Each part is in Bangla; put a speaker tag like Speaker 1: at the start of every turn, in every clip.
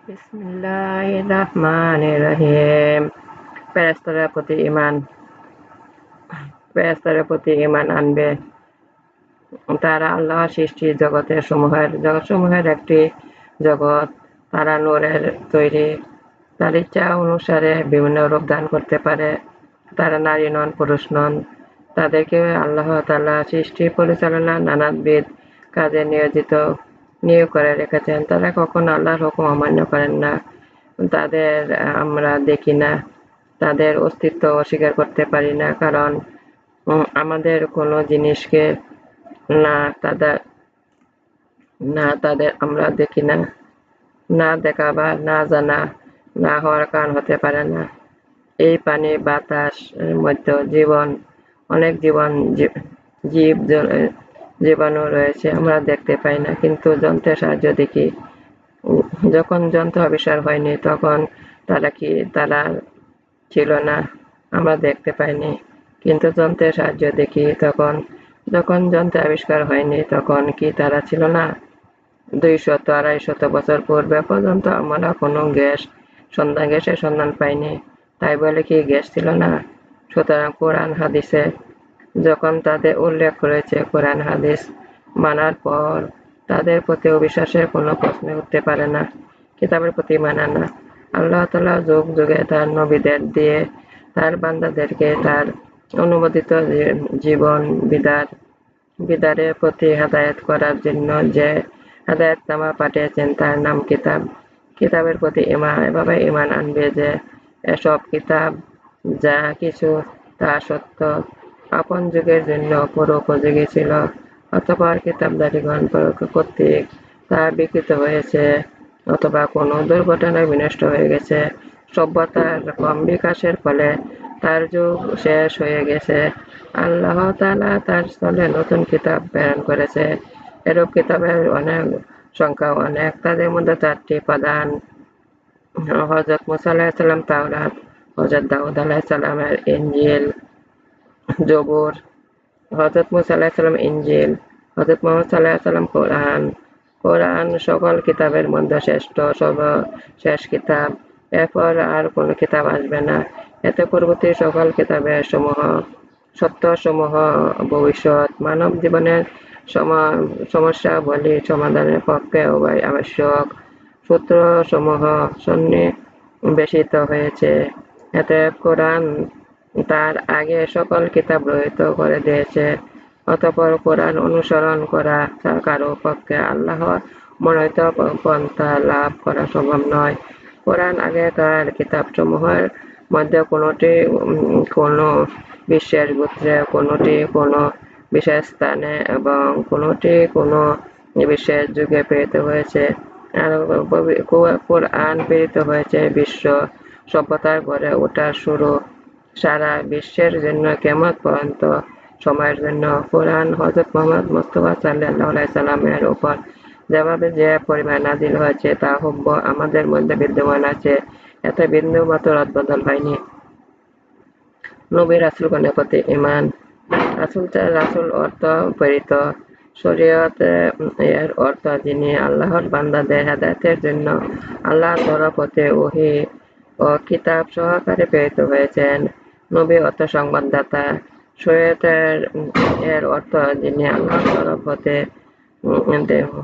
Speaker 1: বিসমিল্লাহির রহমানির রহিম। ফেরেশতাদের প্রতি ঈমান আনবে। তারা আল্লাহর সৃষ্টি জগৎসমূহের একটি জগৎ। তারা নূরের তৈরি। তার ইচ্ছা অনুসারে বিভিন্ন রূপ ধারণ করতে পারে। তারা নারী নন, পুরুষ নন। তাদেরকে আল্লাহ তাআলা সৃষ্টি পরিচালনার নানাবিধ কাজে নিয়োগ করে রেখেছেন। তারা কখনো আল্লাহর হুকুম অমান্য করেন না। তাদের আমরা দেখি না, তাদের অস্তিত্ব অস্বীকার করতে পারি না, কারণ আমাদের কোনো জিনিসকে না তাদের আমরা দেখি না। না দেখা বা না জানা না হওয়ার কারণ হতে পারে না। এই পানি বাতাস মধ্যে অনেক জীব জীবাণু রয়েছে, আমরা দেখতে পাই না, কিন্তু যন্ত্রের সাহায্য দেখি। যখন যন্ত্র আবিষ্কার হয়নি তখন তারা ছিল না, আমরা দেখতে পাইনি, কিন্তু যন্ত্রের সাহায্য দেখি। যখন যন্ত্র আবিষ্কার হয়নি তখন কি তারা ছিল না? 200-250 বছর পূর্বে পর্যন্ত আমরা কোনো গ্যাসের সন্ধান পাইনি, তাই বলে কি গ্যাস ছিল না? সুতরাং কোরআন হাদিসে যখন তাদের উল্লেখ রয়েছে, কোরআন হাদিস মানার পর তাদের প্রতি অবিশ্বাসের কোনো প্রশ্ন উঠতে পারে না। কিতাবের প্রতি ঈমান আনা। আল্লাহ তাআলা যুগ যুগে তার নবীদের দিয়ে তার বান্দাদেরকে তার অনুমোদিত জীবন বিধানের প্রতি হেদায়েত করার জন্য যে হেদায়েতনামা পাঠিয়েছেন তার নাম কিতাব। কিতাবের প্রতি এভাবে ঈমান আনবে যে এসব কিতাব যা কিছু তা সত্য, আপন যুগের জন্য পুরোপযোগী ছিল। অতঃপর কিতাবধারীগণ কর্তৃক তা বিকৃত হয়েছে অথবা কোনো দুর্ঘটনায় বিনষ্ট হয়ে গেছে। সভ্যতার কম বিকাশের ফলে তার যুগ শেষ হয়ে গেছে। আল্লাহ তাআলা তার স্থলে নতুন কিতাব প্রেরণ করেছে। এরূপ কিতাবের সংখ্যা অনেক। তাদের মধ্যে 4টি প্রধান: হযরত মুসা আলাইহিস সালাম তাওরাত, হযরত দাউদ আলাইহিস সালামের ইনজিল, জবুর, হযরত মুসা আলাইহিস সালাম ইনজিল, হযরত মুহাম্মদ সাল্লাল্লাহু আলাইহি ওয়াসাল্লাম কোরআন। কোরআন সকল কিতাবের মধ্যে শ্রেষ্ঠ, সর্বশেষ কিতাব। এরপর আর কোনো কিতাব আসবে না। এতে পূর্ববর্তী সকল কিতাবের সত্যসমূহ ভবিষ্যৎ মানব জীবনের সমস্যাবলী সমাধানের পক্ষে আবশ্যক সূত্রসমূহ সন্নিবেশিত হয়েছে। এতে কোরআন তার আগে সকল কিতাব রহিত করে দিয়েছে। অতঃপর কোরআন অনুসরণ করা কারো পক্ষে আল্লাহর মনোনীত পন্থা লাভ করা সম্ভব নয়। কোরআন আগেকার কিতাবসমূহের মধ্যে কোনটি কোনো বিশেষ গোত্রে, কোনটি কোনো বিশেষ স্থানে এবং কোনটি কোনো বিশেষ যুগে প্রেরিত হয়েছে। আর কোরআন প্রেরিত হয়েছে বিশ্ব সভ্যতার গড়ে ওঠার শুরু সারা বিশ্বের জন্য কিয়ামত পর্যন্ত সময়ের জন্য। কোরআন হযরত মুহাম্মদ মুস্তাফা সাল্লাল্লাহু আলাইহি সাল্লামের উপর যেভাবে যে পরিমাণ নাযিল হয়েছে তা হুবহু আমাদের মধ্যে বিদ্যমান আছে, এতে বিন্দুমাত্র রদবদল হয়নি। নবী রাসূলগণের প্রতি ঈমান। রাসূল অর্থ প্রেরিত। শরীয়ত এর অর্থ যিনি আল্লাহর বান্দাদের হেদায়েতের জন্য আল্লাহর তরফ হতে ওহী ও কিতাব সহকারে প্রেরিত হয়েছেন। নবী অর্থ সংবাদদাতা। শরীয়ত এর অর্থ যিনি আল্লাহর তরফ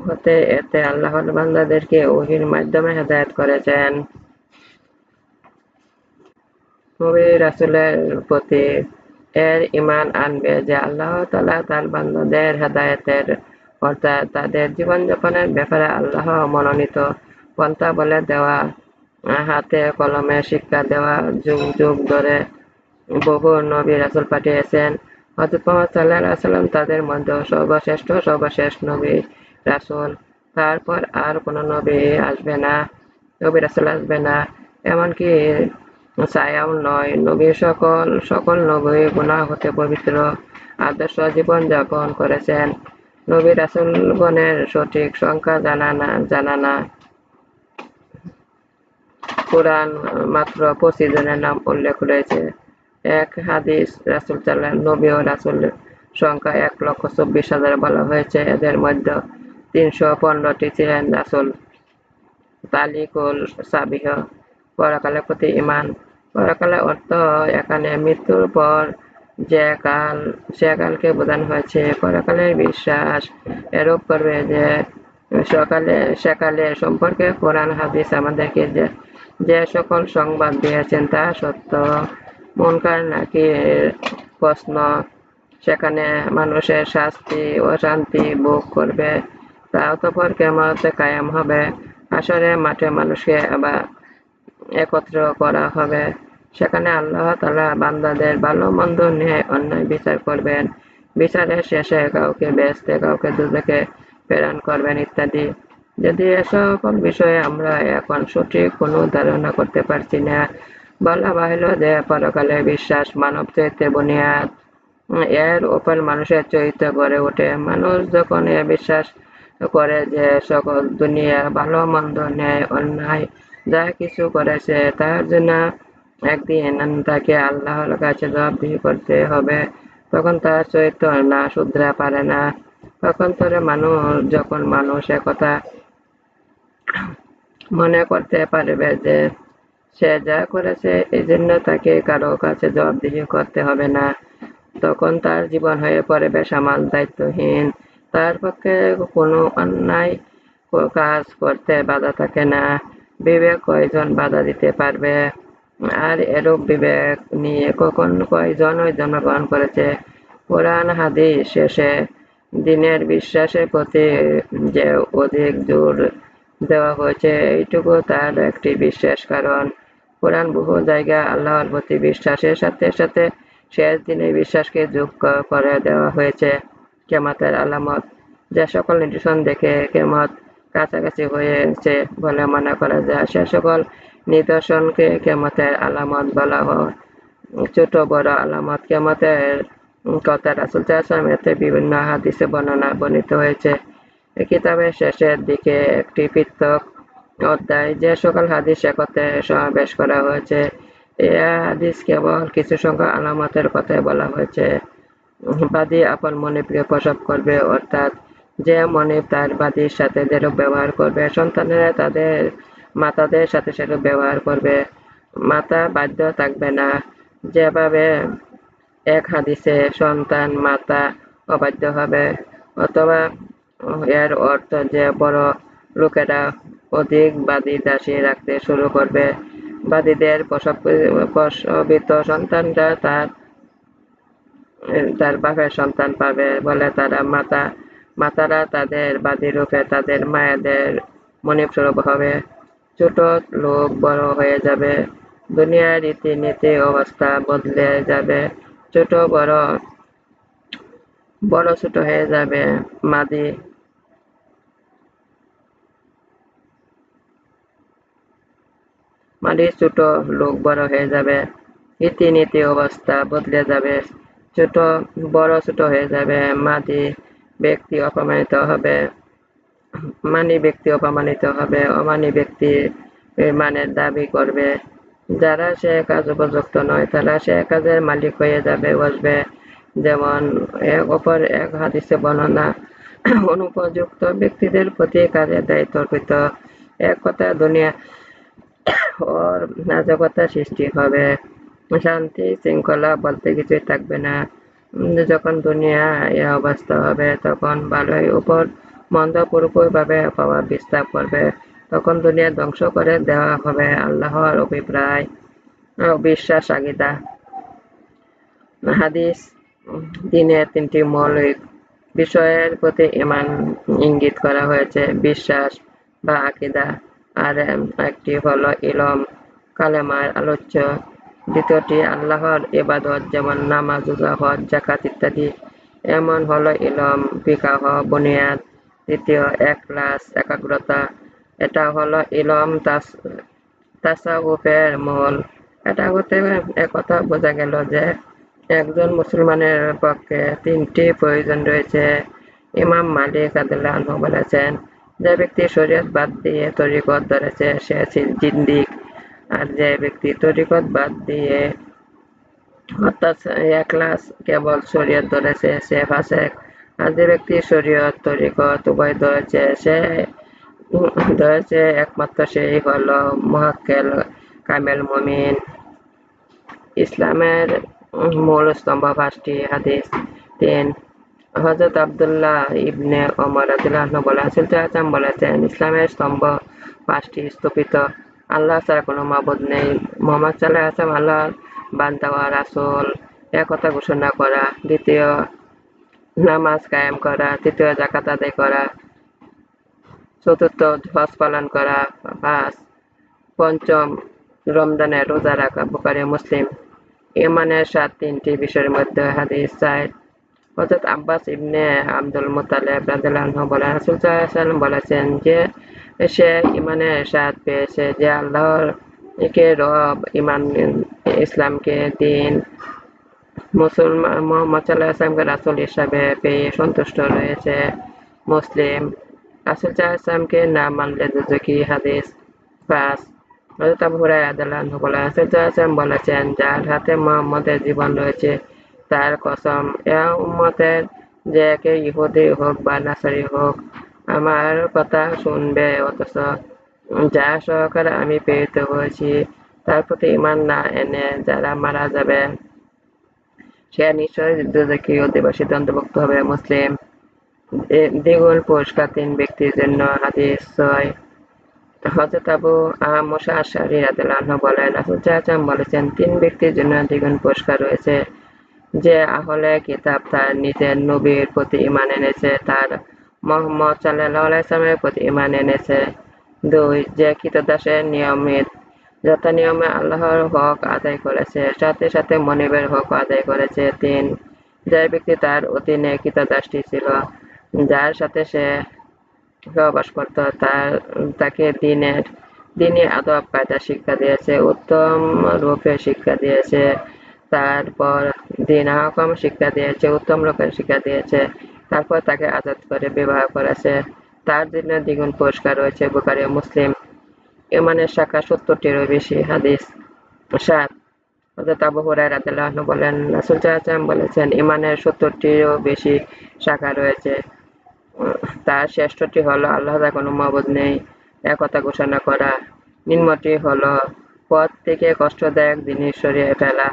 Speaker 1: হতে এতে আল্লাহর বান্দাদেরকে ওহীর মাধ্যমে হেদায়েত করেছেন। নবী রাসূলের প্রতি এর ঈমান আনবে যে আল্লাহ তাআলা তার বান্দাদের হেদায়েতের অর্থাৎ তাদের জীবনযাপনের ব্যাপারে আল্লাহ মনোনীত পন্থা বলে দেওয়া, হাতে কলমে শিক্ষা দেওয়া, যুগ যুগ ধরে বহু নবী রাসূল পাঠিয়েছেন। হযরত মুহাম্মদ সাল্লাল্লাহু আলাইহি ওয়াসাল্লাম তাদের মধ্যে সর্বশেষ নবী রাসূল। তারপর আর কোনো নবী রাসূল আসবে না, এমনকি ছায়াও নয়। সকল নবী গুনাহ হতে পবিত্র আদর্শ জীবন যাপন করেছেন। নবী রাসূলগণের সঠিক সংখ্যা জানা না। কুরআন মাত্র 25 জনের নাম উল্লেখ রয়েছে। এক হাদিস রাসূল নবী ও রাসূল সংখ্যা 1,24,000 বলা হয়েছে। এদের মধ্যে 315টি ছিলেন রাসূল। তালিকুল সাবিহ, পরকালের প্রতি ঈমান। পরকালের অর্থ এখানে মৃত্যুর পর যে কাল, সে কালকে বোঝানো হয়েছে। পরকালের বিশ্বাস এরূপ করবে যে সেকালের সম্পর্কে কোরআন হাদিস আমাদেরকে যে সকল সংবাদ দিয়েছেন তা সত্য। মুনকার নাকির প্রশ্ন, সেখানে মানুষের শাস্তি ও শান্তি ভোগ করবে, তা অতঃপর কিয়ামতে কায়েম হবে। হাসরের মাঠে মানুষকে আবার একত্র করা হবে। সেখানে আল্লাহ তাআলা বান্দাদের ভালো মন্দ ন্যায় অন্যায় বিচার করবেন। বিচারের শেষে কাউকে বেহেশতে কাউকে দোজখে প্রেরণ করবেন ইত্যাদি। যদি এসকল বিষয়ে আমরা এখন সঠিক কোনো ধারণা করতে পারছি না, বলা বাহুল্য যে পরকালের বিশ্বাস মানব চরিত্রের বুনিয়াদ। এর উপর মানুষের চরিত্র গড়ে ওঠে। মানুষ যখন এ বিশ্বাস করে যে সকল দুনিয়ার ভালো মন্দ ন্যায় অন্যায় যা কিছু করেছে তার জন্য একদিন তাকে আল্লাহর কাছে জবাবদিহি করতে হবে, তখন তার চরিত্র না শুধরা পারে না। পক্ষান্তরে যখন মানুষ একথা মনে করতে পারবে যে সে যা করেছে এজন্য তাকে কারো কাছে জবাবদিহি করতে হবে না, তখন তার জীবন হয়ে পড়ে বেসামাল, দায়িত্বহীন। তার পক্ষে কোনো অন্যায় কাজ করতে বাধা থাকে না। বিবেক কয়জন বাধা দিতে পারবে? আর এরূপ বিবেক নিয়ে কয়জন জন্মগ্রহণ করেছে? কোরআন হাদিস শেষে দিনের বিশ্বাসের প্রতি যে অধিক জোর দেওয়া হয়েছে এইটুকু তার একটি বিশেষ কারণ। কোরআন বহু জায়গায় আল্লাহর প্রতি বিশ্বাসের সাথে সাথে শেষ দিনের বিশ্বাসকে যোগ করে দেওয়া হয়েছে। কিয়ামতের আলামত, যে সকল নিদর্শন দেখে কিয়ামত কাছাকাছি হয়েছে বলে মনে করা যায় সে সকল নিদর্শনকে কিয়ামতের আলামত বলা হয়। ছোট বড় আলামত কিয়ামতের কথা রাসূল সাল্লাল্লাহু আলাইহি ওয়াসাল্লাম বিভিন্ন হাদিসে বর্ণিত হয়েছে। এই কিতাবের শেষের দিকে একটি পৃথক অধ্যায় যে সকল হাদিস একত্রে সমাবেশ করা হয়েছে। এই হাদিস কেবল কিছু সংখ্যক আলামতের কথাই বলা হয়েছে। বাদী আপন মনিবকে প্রসব করবে, অর্থাৎ যে মনিব তার বাদীর সাথে যেরূপ ব্যবহার করবে সন্তানেরা তাদের মাতাদের সাথে সেরূপ ব্যবহার করবে। মাতা বাধ্য থাকবে না, যেভাবে এক হাদিসে সন্তান মাতা অবাধ্য হবে, অথবা এর অর্থ যে বড় লোকেরা অধিক বাদী দাসী রাখতে শুরু করবে। বাদীদের প্রসবিত সন্তানরা তার বাপের সন্তান পাবে বলে মাতারা তাদের বাদী রূপে তাদের মায়েদের মনিব স্বরূপ হবে। ছোট লোক বড় হয়ে যাবে, দুনিয়ার রীতিনীতি অবস্থা বদলে যাবে, ছোট বড় বড় ছোট হয়ে যাবে। ছোট লোক বড় হয়ে যাবে, রীতিনীতি অবস্থা বদলে যাবে, ছোট হয়ে যাবে। ব্যক্তি অপমানিত হবে ব্যক্তি অপমানিত হবে, অমানী ব্যক্তি মানের দাবি করবে। যারা সে কাজ উপযুক্ত নয় তারা সে কাজের মালিক হয়ে যাবে, বসবে। যেমন অপর এক হাদিসে বর্ণনা, অনুপযুক্ত ব্যক্তিদের প্রতি কাজের দায়িত্ব অর্পিত। এক কথা দুনিয়া ওর নাজকতা সৃষ্টি হবে, শান্তি শৃঙ্খলা বলতে কিছুই থাকবে না। যখন দুনিয়া এ অবস্থা হবে তখন ভালোই উপর মন্দ পুরোপুরিভাবে প্রভাব বিস্তার করবে। তখন দুনিয়া ধ্বংস করে দেওয়া হবে। আল্লাহর অভিপ্রায় বিশ্বাস আগীদা। হাদিস দিনের তিনটি মৌলিক বিষয়ের প্রতি ঈমান ইঙ্গিত করা হয়েছে: বিশ্বাস বা আকীদা, আর একটি হলো ইলম কালেমার আলোচ্য, দ্বিতীয়টি আল্লাহর ইবাদত যেমন নামাজ, রোজা, হজ, যাকাত ইত্যাদি। এমন হলো ইলম ফিকাহ বুনিয়াদ। তৃতীয় ইখলাস একাগ্রতা, এটা হলো ইলম তাসাউফের মূল। এটা হতে একথা বোঝা গেল যে একজন মুসলমানের পক্ষে তিনটি প্রয়োজন রয়েছে। ইমাম মালিক রাদিয়াল্লাহু আনহু বলেছেন, যে ব্যক্তি শরীয়ত বাদ দিয়ে তরিকত ধরেছে সে জিন্দিক, আর যে ব্যক্তি তরিকত বাদ দিয়ে অর্থাৎ ইখলাস কেবল শরীয়ত ধরেছে সে ফাসেক। আর যে ব্যক্তি শরীয়ত তরিকত উভয় ধরেছে সে ধরেছে একমাত্র সেই হলো মুহাক্কেল কামেল মুমিন। ইসলামের মূল স্তম্ভ ৫টি হাদিস। ৩ হযরত আব্দুল্লাহ ইবনে ওমর রাদিয়াল্লাহু আনহু বলেন, রাসূলুল্লাহ সাল্লাল্লাহু আলাইহি ওয়াসাল্লাম বলেছেন, ইসলামের স্তম্ভ ৫টি স্থপিত। আল্লাহ ছাড়া কোনো মাবুদ নেই। মুহাম্মদ সাল্লাল্লাহু আলাইহি ওয়াসাল্লাম আল্লাহর বান্দা ও রাসূল এ কথা ঘোষণা করা। ২য় নামাজ কায়েম করা। ৩য় যাকাত আদায় করা। ৪র্থ হজ পালন করা। ৫ পঞ্চম রমজানের রোজা রাখা। বুখারী ও মুসলিম। ইমানের ৩টি বিষয়ের মধ্যে হাদিস ৪ হযরত আব্বাস ইবনে আব্দুল মুত্তালিব রাদিয়াল্লাহু আনহু বলেন, রাসূল সাল্লাল্লাহু আলাইহি ওয়াসাল্লাম বলেছেন যে সে ইমানের স্বাদ পেয়েছে যে আল্লাহকে রব, ইসলামকে দ্বীন, মুহাম্মদ সাল্লাল্লাহু আলাইহি ওয়াসাল্লামকে রাসূল হিসাবে পেয়ে সন্তুষ্ট রয়েছে। মুসলিম। রাসূল সাল্লাল্লাহু আলাইহি ওয়াসাল্লামকে না মানলে দোজখী। হাদিস ৫ হযরত আবু হুরায়রা রাদিয়াল্লাহু আনহু বলেন, রাসূল সাল্লাল্লাহু আলাইহি ওয়াসাল্লাম বলেছেন, যার হাতে মুহাম্মদের জীবন রয়েছে তার কসম, এ উম্মতের যে কেউ ইহুদি হোক বা নাসারি হোক আমার কথা শুনবে অথচ যার সহকারে আমি প্রেরিত হয়েছি তার প্রতি ঈমান না এনে যারা মারা যাবে সে নিশ্চয়ই দোজখী অধিবাসীদের অন্তর্ভুক্ত হবে। মুসলিম। দ্বিগুণ পুরস্কার ৩ ব্যক্তির জন্য। হাদিস ৬ হযরত আবু মুসা আশআরী রাদিয়াল্লাহু আনহু বলেন, রাসূল সাল্লাল্লাহু আলাইহি ওয়াসাল্লাম বলেছেন, ৩ ব্যক্তির জন্য দ্বিগুণ পুরস্কার রয়েছে। যে আহলে কিতাব তার নিজের নবীর প্রতি ঈমান এনেছে, তার মুহাম্মদ সাল্লাল্লাহু আলাইহি ওয়াসাল্লামের প্রতি ঈমান এনেছে। ২ যে ক্রীতদাসের নিয়মিত যথানিয়মে আল্লাহর হক আদায় করেছে, সাথে সাথে মনিবের হক আদায় করেছে। ৩ যে ব্যক্তি তার অধীনে ক্রীতদাসটি ছিল, যার সাথে সে সহবাস করত, তাকে দ্বীনি আদব কায়দা শিক্ষা দিয়েছে, উত্তম রূপে শিক্ষা দিয়েছে, তারপর দ্বীন আহকাম শিক্ষা দিয়েছে, উত্তম রূপে শিক্ষা দিয়েছে, তারপর তাকে আজাদ করে বিবাহ করেছে, তার জন্য দ্বিগুণ পুরস্কার রয়েছে। বুখারী ও মুসলিম। ঈমানের শাখা ৭০টিরও বেশি। হাদিস ৭ হযরত আবু হুরায়রা রাদিয়াল্লাহু আনহু বলেন, রাসূল সাল্লাল্লাহু আলাইহি ওয়াসাল্লাম বলেছেন, ঈমানের ৭০টিরও বেশি শাখা রয়েছে। তার শ্রেষ্ঠটি হলো আল্লাহ ছাড়া কোনো মাবুদ নেই এ কথা ঘোষণা করা। নিম্নটি হলো পথ থেকে কষ্টদায়ক জিনিস সরিয়ে ফেলা।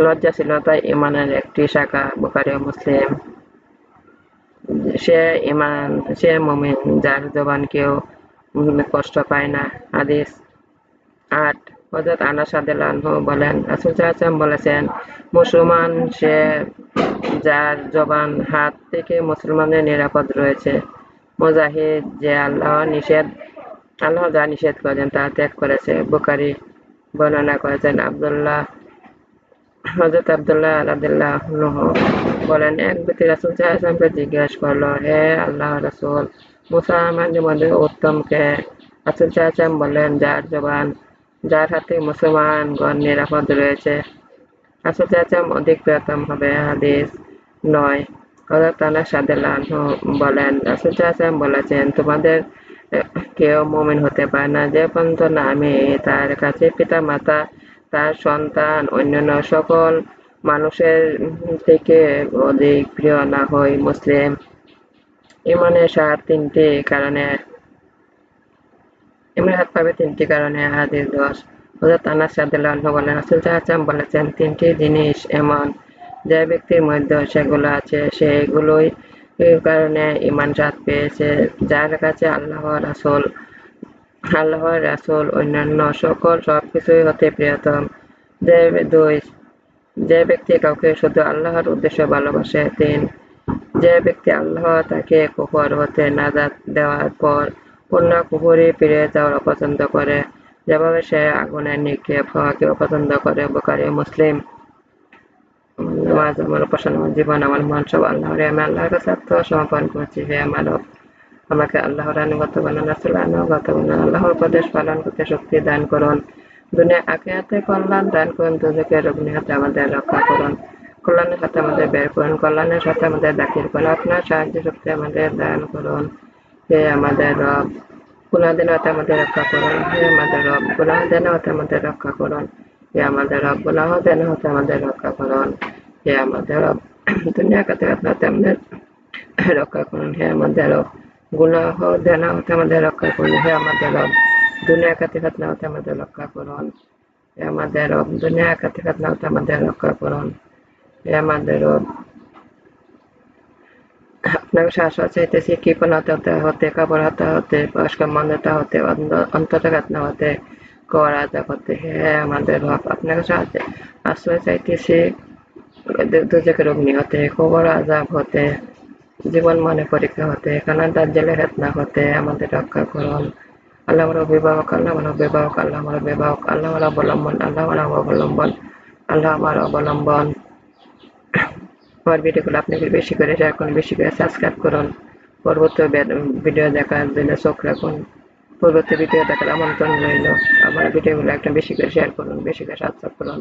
Speaker 1: লজ্জাশীলতা ঈমানের একটি শাখা। বুখারী ও মুসলিম। সে মুমিন যার জবান কেউ কষ্ট পায় না। হাদিস ৮ হযরত আনাস রাদিয়াল্লাহু আনহু বলেন, রাসূল সাল্লাল্লাহু আলাইহি ওয়াসাল্লাম বলেছেন, মুসলমান সে যার জবান হাত থেকে মুসলমানের নিরাপদ রয়েছে। মুজাহিদ যে আল্লাহ যা নিষেধ করেছেন তা ত্যাগ করেছে। বুখারী বর্ণনা করেছেন হযরত আব্দুল্লাহ রাদিয়াল্লাহু আনহু বলেন, এক ব্যক্তি রাসূল সাল্লাল্লাহু আলাইহি ওয়াসাল্লামকে জিজ্ঞেস করল, হে আল্লাহর রাসূল, মুসলমানদের মধ্যে উত্তম কে? রাসূল সাল্লাল্লাহু আলাইহি ওয়াসাল্লাম বললেন, যার হাতে মুসলমানগণ নিরাপদ রয়েছে। রাসূল সাল্লাল্লাহু আলাইহি ওয়াসাল্লাম অধিক প্রিয়তম হবে। হাদিস ৯ হযরত আনাস রাদিয়াল্লাহু আনহু বলেন, রাসূল সাল্লাল্লাহু আলাইহি ওয়াসাল্লাম বলেছেন, তোমাদের কেউ মুমিন হতে পারে না যে পর্যন্ত না আমি তার কাছে পিতা-মাতা, তার সন্তান, অন্যান্য সকল মানুষের থেকে অধিক প্রিয় না হই। মুসলিম। ঈমানের স্বাদ ৩টি কারণে। ঈমানের স্বাদ পাবে ৩টি কারণে। হাদিস ১০ হযরত আনাস রাদিয়াল্লাহু আনহু বলেন, রাসূল সাল্লাল্লাহু আলাইহি ওয়াসাল্লাম বলেছেন, ৩টি জিনিস এমন যে ব্যক্তির মধ্যে সেগুলো আছে সেগুলোই কারণে ঈমান স্বাদ পেয়েছে, যার কাছে আল্লাহর রাসূল অন্যান্য সবকিছুই হতে প্রিয়তম। ২ যে ব্যক্তি কাউকে শুধু আল্লাহর উদ্দেশ্যে ভালোবাসে। ৩ যে ব্যক্তি আল্লাহ তাকে কুফর হতে নাজাত দেওয়ার পর পূর্ণ কুফরে ফিরে যাওয়ার অপছন্দ করে, যেভাবে সে আগুনে নিক্ষেপ হওয়াকে অপছন্দ করে। বুখারী ও মুসলিম। নামাজ আমার উপাসনা, আমার জীবন, আমার মন সব আল্লাহরই। আমি আল্লাহর কাছে আত্মসমর্পণ করছি। হে মানব, আমাকে আল্লাহর আনুগত্য বানান, রাসূলের আনুগত্য বানান, আল্লাহর উপদেশ পালন করতে শক্তি দান করুন, দুনিয়া আখিরাতে কল্যাণ দান করুন, দোজখের অগ্নি হতে আমাদের রক্ষা করুন, কল্যাণের সাথে আমাদের বের করুন, কল্যাণের সাথে আমাদের দাখিল করুন, আপনার সাহায্য শক্তি আমাদের দান করুন। হে আমাদের রব, গুনাহদের হতে আমাদের রক্ষা করুন। হে আমাদের রব, গুনাহদের হতে আমাদের রক্ষা করুন। হে আমাদের রব, গুনাহদের হতে আমাদের রক্ষা করুন। হে আমাদের রব, দুনিয়া আখিরাতে আমাদের রক্ষা করুন। হে আমাদের রব, গুনাহ দেনা হতে আমাদের রক্ষা করুন, হে আমাদের রব। দুনিয়া কাতে ফিতনা হতে আমাদের রক্ষা করুন, হে আমাদের রব। দুনিয়া কাতে ফিতনা হতে আমাদের রক্ষা করুন, হে আমাদের রব। আপনাকে শাশ্বত চাইতেছি কৃপণতা হতে, কাপড়তা হতে, অস্কাম্যতা হতে, অন্তরঘাতনা হতে, কর আযাব হতে, হে আমাদের রব। আপনাকে আশ্রয় চাইতেছি দোজখের অগ্নি হতে, কবর আযাব হতে, জীবন মনে পরীক্ষা হতে, কারাগার জেলের ফিতনা হতে আমাদের রক্ষা করুন। আল্লাহ আমার অভিভাবক, আল্লাহ আমার অভিভাবক, আল্লাহ আমার অভিভাবক, আল্লাহ আমার অবলম্বন, আল্লাহ আমার অবলম্বন, আল্লাহ আমার অবলম্বন। আমার ভিডিওগুলো আপনি বেশি করে শেয়ার করুন, বেশি করে সাবস্ক্রাইব করুন। পরবর্তী ভিডিও দেখার জন্য চোখ রাখুন। পরবর্তী ভিডিও দেখার আমন্ত্রণ রইল। আমার ভিডিওগুলো একটা বেশি করে শেয়ার করুন, বেশি করে সাবস্ক্রাইব করুন।